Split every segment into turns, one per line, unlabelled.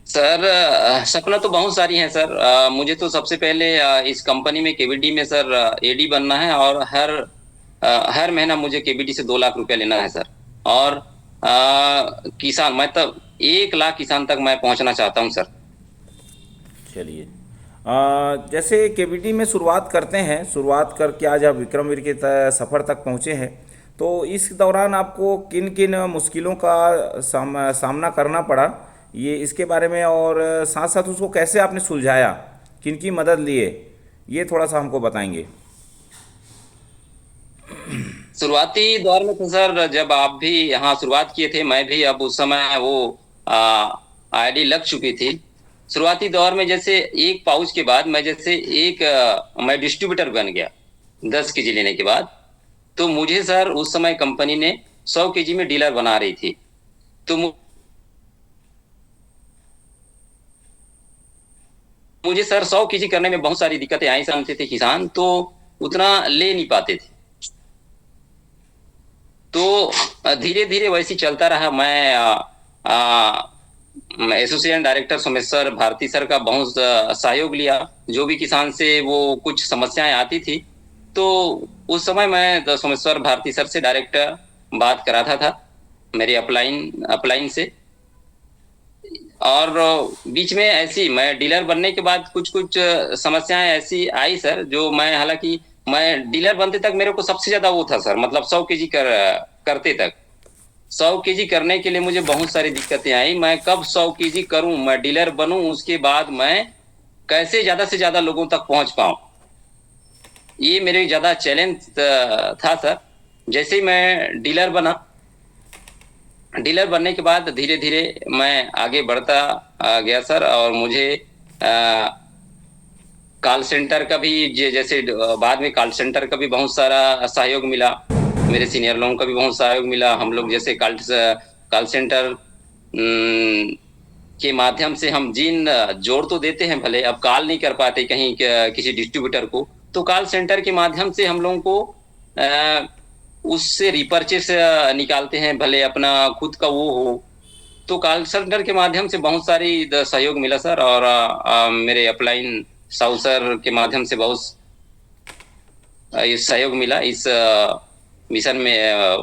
Sir सपना तो बहुत सारी हैं सर। मुझे तो सबसे पहले इस कंपनी में केवीडी में सर एडी बनना है, और हर महीना मुझे केवीडी से 2 लाख रुपया लेना है सर। और किसान मैं तब 1 लाख किसान तक मैं पहुंचना चाहता हूं सर।
चलिए, जैसे केवीडी में शुरुआत करते हैं, शुरुआत करके आज आप विक्रमवीर के सफ़र तक पहुँचे हैं, तो इस दौरान आपको किन किन मुश्किलों का सामना करना पड़ा, ये इसके बारे में, और साथ साथ उसको कैसे आपने सुलझाया, किन की मदद लिए, ये थोड़ा सा हमको बताएंगे।
शुरुआती दौर में तो सर, जब आप भी यहाँ शुरुआत किए थे, मैं भी अब उस समय वो आईडी लग चुकी थी। शुरुआती दौर में जैसे एक पाउच के बाद मैं जैसे मैं डिस्ट्रीब्यूटर बन गया 10 केजी लेने के बाद। तो मुझे सर उस समय कंपनी ने 100 केजी में डीलर बना रही थी। तो मुझे सर 100 केजी करने में बहुत सारी दिक्कतें आई। समझते थे किसान तो उतना ले नहीं पाते थे। तो धीरे धीरे वैसे ही चलता रहा। मैं associate director Someshwar Bharti sir का बहुत सहयोग लिया। जो भी किसान से वो कुछ समस्याएं आती थी, तो उस समय मैं सोमेश्वर भारती सर से डायरेक्ट बात कराता था मेरे अपलाइन अपलाइन से। और बीच में ऐसी मैं डीलर बनने के बाद कुछ कुछ समस्याएं ऐसी आई सर, जो मैं हालांकि मैं डीलर बनते तक मेरे को सबसे ज्यादा वो था सर, मतलब 100 केजी करते तक 100 केजी करने के लिए मुझे बहुत सारी दिक्कतें आई। मैं कब 100 केजी करूं, मैं डीलर बनूं, उसके बाद मैं कैसे ज्यादा से ज्यादा लोगों तक पहुंच पाऊं, ये मेरे ज्यादा चैलेंज था सर। जैसे ही मैं डीलर बनने के बाद धीरे धीरे मैं आगे बढ़ता गया सर। और मुझे कॉल सेंटर का भी जैसे बाद में कॉल सेंटर का भी बहुत सारा सहयोग मिला। मेरे सीनियर लोगों का भी बहुत सहयोग मिला। हम लोग जैसे कॉल सेंटर के माध्यम से हम जिन जोड़ तो देते हैं, भले अब कॉल नहीं कर पाते कहीं किसी डिस्ट्रीब्यूटर को, तो कॉल सेंटर के माध्यम से हम लोगों को उससे रिपर्चेस निकालते हैं, भले अपना खुद का वो हो। तो कॉल सेंटर के माध्यम से बहुत सारी सहयोग मिला सर। और मेरे अपलाइन साहू सर के माध्यम से बहुत सहयोग मिला इस मिशन में,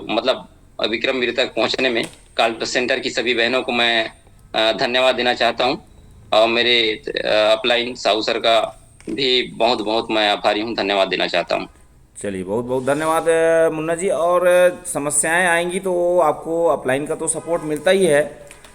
मतलब विक्रमवीर तक पहुंचने में। कॉल सेंटर की सभी बहनों को मैं धन्यवाद देना चाहता हूं, और मेरे अपलाइन साहू सर का भी बहुत बहुत मैं आभारी हूं, धन्यवाद देना चाहता हूं।
चलिए, बहुत बहुत धन्यवाद मुन्ना जी। और समस्याएं आएंगी तो आपको अपलाइन का तो सपोर्ट मिलता ही है,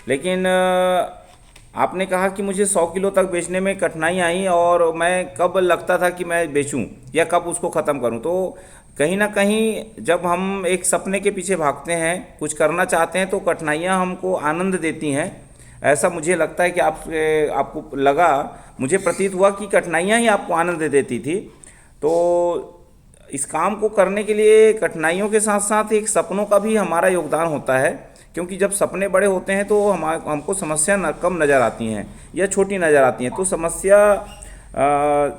लेकिन आपने कहा कि मुझे 100 किलो तक बेचने में कठिनाई आई, और मैं कब लगता था कि मैं बेचूं या कब उसको ख़त्म करूं। तो कहीं ना कहीं जब हम एक सपने के पीछे भागते हैं, कुछ करना चाहते हैं, तो कठिनाइयां हमको आनंद देती हैं। ऐसा मुझे लगता है कि आपको लगा, मुझे प्रतीत हुआ कि कठिनाइयां ही आपको आनंद देती थी। तो इस काम को करने के लिए कठिनाइयों के साथ साथ एक सपनों का भी हमारा योगदान होता है, क्योंकि जब सपने बड़े होते हैं तो हमको समस्या कम नज़र आती हैं या छोटी नज़र आती हैं। तो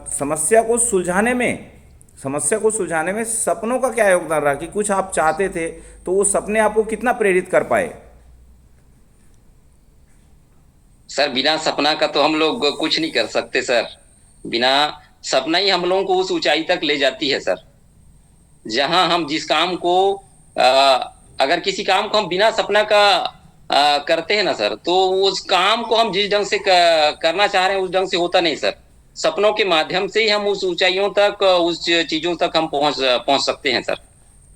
समस्या को सुलझाने में सपनों का क्या योगदान रहा, कि कुछ आप चाहते थे तो वो सपने आपको कितना प्रेरित कर पाए।
सर बिना सपना का तो हम लोग कुछ नहीं कर सकते सर। बिना सपना ही हम लोगों को उस ऊंचाई तक ले जाती है सर, जहां हम जिस काम को आ, अगर किसी काम को हम बिना सपना का करते हैं ना सर, तो उस काम को हम जिस ढंग से करना चाह रहे हैं उस ढंग से होता नहीं सर। सपनों के माध्यम से ही हम उस ऊंचाइयों तक, उस चीजों तक हम पहुंच सकते हैं सर।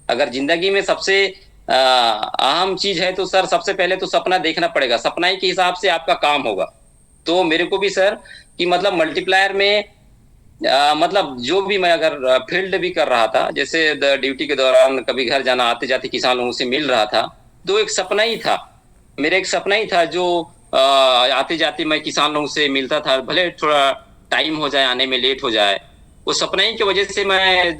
अगर जिंदगी में सबसे अहम चीज है तो सर, सबसे पहले तो सपना देखना पड़ेगा। सपना ही के हिसाब से आपका काम होगा। तो मेरे को भी सर कि मतलब मल्टीप्लायर में मतलब जो भी मैं अगर फील्ड भी कर रहा था, जैसे ड्यूटी के दौरान कभी घर जाना, आते जाते किसान लोगों से मिल रहा था, तो एक सपना ही था, मेरा एक सपना ही था जो आते जाते मैं किसान लोगों से मिलता था, भले थोड़ा टाइम हो जाए, आने में लेट हो जाए। वो सपना ही की वजह से मैं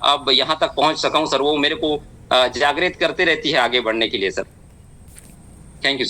अब यहाँ तक पहुंच सका हूँ सर। वो मेरे को जागृत करते रहती है आगे बढ़ने के लिए सर। Thank you.